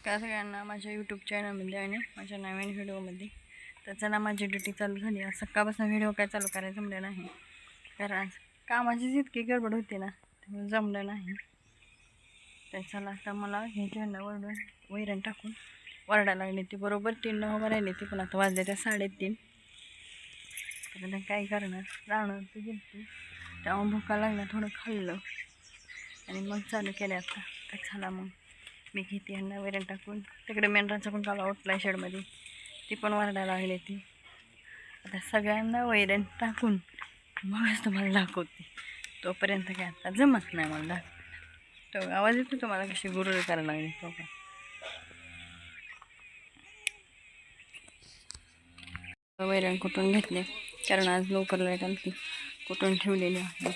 नमस्कार सगळ्यांना माझ्या यूट्यूब चॅनलमध्ये आणि माझ्या नवीन व्हिडिओमध्ये. तर चला माझी ड्युटी चालू झाली. आज सकाळपासून व्हिडिओ काय चालू करायला जमलं नाही, कारण कामाचीच इतकी गडबड होती ना, त्यामुळे जमलं नाही. तर चला आता मला हे झेंडा वैरण टाकून वरडायला लागली ती. बरोबर 3 उभं राहिली ती, पण आता वाजले त्या 3:30. तर काय करणार, राहणार ती गेली. तेव्हा भुका लागला, थोडं खाल्लं आणि मग चालू केलं आता. तर चला मग मी घेते यांना वैरण टाकून. तिकडे मेंढरांचा पण काला उठला शेडमध्ये, ती पण वरडायला लागली ती. आता सगळ्यांना वैरण टाकून मगच तुम्हाला दाखवते. तोपर्यंत काय आता जमत नाही मला दाखवायला. तो आवाज येतो तुम्हाला कशी गुरुळ करायला लागली तो का. वैरण कुठून घेतले, कारण आज लवकर लाईट आली, कुठून ठेवलेली आहे.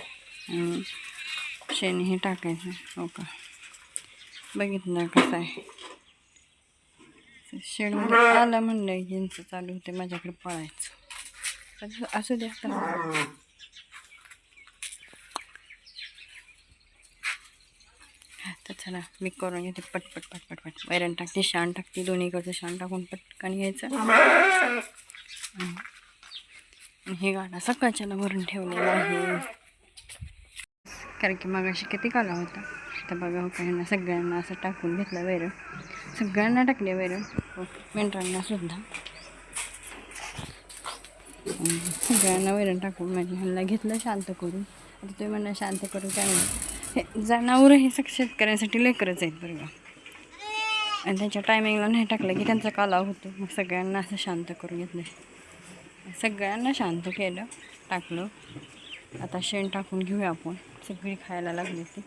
आणि शेणी हे टाकायचं. हो का, बघितलं कसं आहे. शेडमध्ये आलं म्हणलं यांचं चालू होते माझ्याकडे पळायचं. असू द्या. तर चला मी करून घेते पटपट पटपट पट. वैरण टाकते, शान टाकते, दोन्हीकडचं शान टाकून पटकन घ्यायचं. आणि हे गाणं सकाळच्याला भरून ठेवलेलं आहे, कारण की मग अशी किती काला होता. तर बघा ह्यांना सगळ्यांना असं टाकून घेतलं वैरण. सगळ्यांना टाकले वैरण, मेंढरांना सुद्धा. सगळ्यांना वैरण टाकून म्हणजे ह्यांना घेतलं शांत करून. आता तुम्ही म्हणा शांत करून काय म्हणा, हे जनावरं हे शेतकऱ्यांसाठी लेकरच आहेत बरं का. आणि त्यांच्या टायमिंगला नाही टाकलं की त्यांचा काला होतो. मग सगळ्यांना असं शांत करून घेतलं, सगळ्यांना शांत केलं, टाकलं. आता शेण टाकून घेऊया आपण. सगळी खायला लागली ती.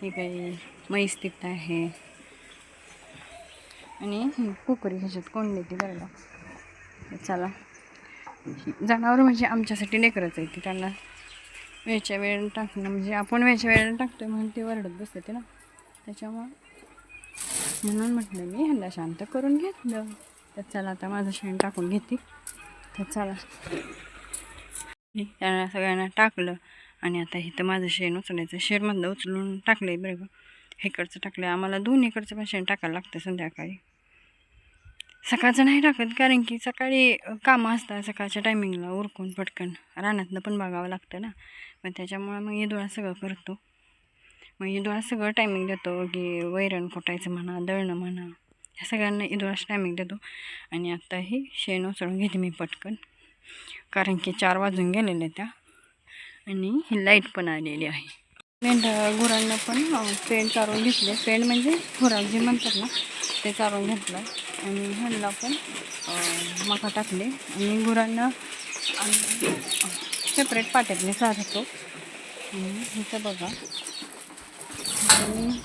ही काही म्हैस तिथं आहे आणि कुकरी ह्याच्यात कोंडली ती बरं का. चला, जनावर म्हणजे आमच्यासाठी लेकरच आहे ती. त्यांना वेळच्या वेळ टाकणं म्हणजे आपण वेळच्या वेळेला टाकतोय म्हणून ती वरडत बसते ना, त्याच्यामुळं म्हणून म्हटलं मी ह्यांना शांत करून घेतलं. तर चला आता माझं शेण टाकून घेते. तर चला त्यांना सगळ्यांना टाकलं. आणि आता इथं माझं शेण उचलायचं. शेणमधलं उचलून टाकलं आहे बरं का. इकडचं टाकलं. आम्हाला दोन्हीकडचं पण शेण टाकायला लागतं संध्याकाळी. सकाळचं नाही टाकत, कारण की सकाळी कामं असतात. सकाळच्या टायमिंगला उरकून पटकन रानातनं पण बघावं लागतं ना. मग त्याच्यामुळं मग ईदोळा सगळं करतो. मग ईदोळा सगळं टायमिंग देतो, की वैरण कुटायचं म्हणा, दळणं म्हणा, ह्या सगळ्यांना ईदोळाच टायमिंग देतो. आणि आत्ता ही शेण उचलून घेते मी पटकन, कारण की 4 वाजून गेलेले त्या. आणि ही लाईट पण आलेली आहे. गुरांना पण पेंड चारून घेतले. पेंड म्हणजे खुराक जे म्हणतात ना, ते चारून घेतलं. आणि ह्यांना पण मका टाकले. आणि गुरांना सेपरेट पाट्यातले चारतो. इथं बघा, आणि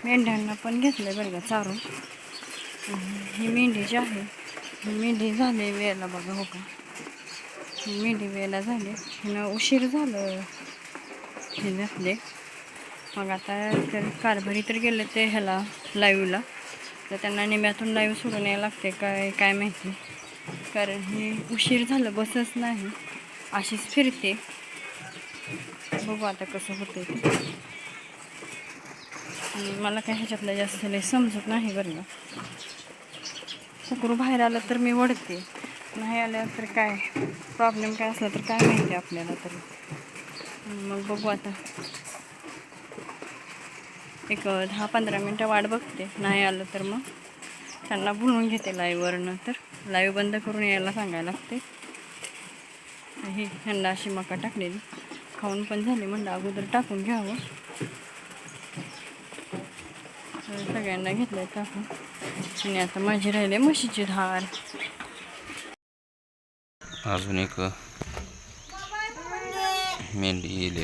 मेंढ्यांना पण घेतलं बरं का चारून. ही मेंढी जी आहे, ही मेंढी झाली वेळेला बघा. हो का, मेंढी वेळेला झाली. ह्यानं उशीर झालं हे घातले. मग आता तर कारभारी तर गेलं ते ह्याला लाईव्हला, तर त्यांना निम्यातून लाईव्ह सोडून यायला लागते काय माहिती, कारण हे उशीर झालं, बसच नाही, अशीच फिरते. बघू आता कसं होतं ते. मला काय ह्याच्यातलं जास्त लय समजत नाही बरं का. कुकरू बाहेर आलं तर मी ओढते, नाही आलं तर काय प्रॉब्लेम काय असला तर काय माहिती आपल्याला तरी. मग बघू आता, एक 10-15 मिनटं वाट बघते. नाही आलं तर मग त्यांना बोलवून घेते लाईव्हवरनं. तर लाईव्ह बंद करून यायला सांगायला लागते. ही ह्यांना अशी मका टाकलेली, खाऊन पण झाली, म्हणलं अगोदर टाकून घ्यावं. सगळ्यांना घेतलं टाकून. आणि आता माझी राहिले म्हशीची धार. अजून एक मेंढी येईल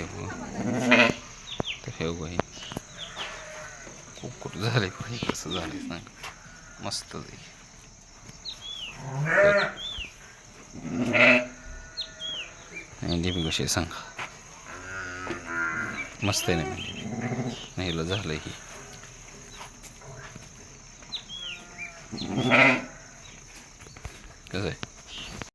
तर हे बाई कुक्कुट झाले पाहिजे. कसं झालं सांग, मस्त जाईल. मेंढी बी कशी सांगा, मस्त आहे ना मेंढी. नाही झालं ही कसं आहे.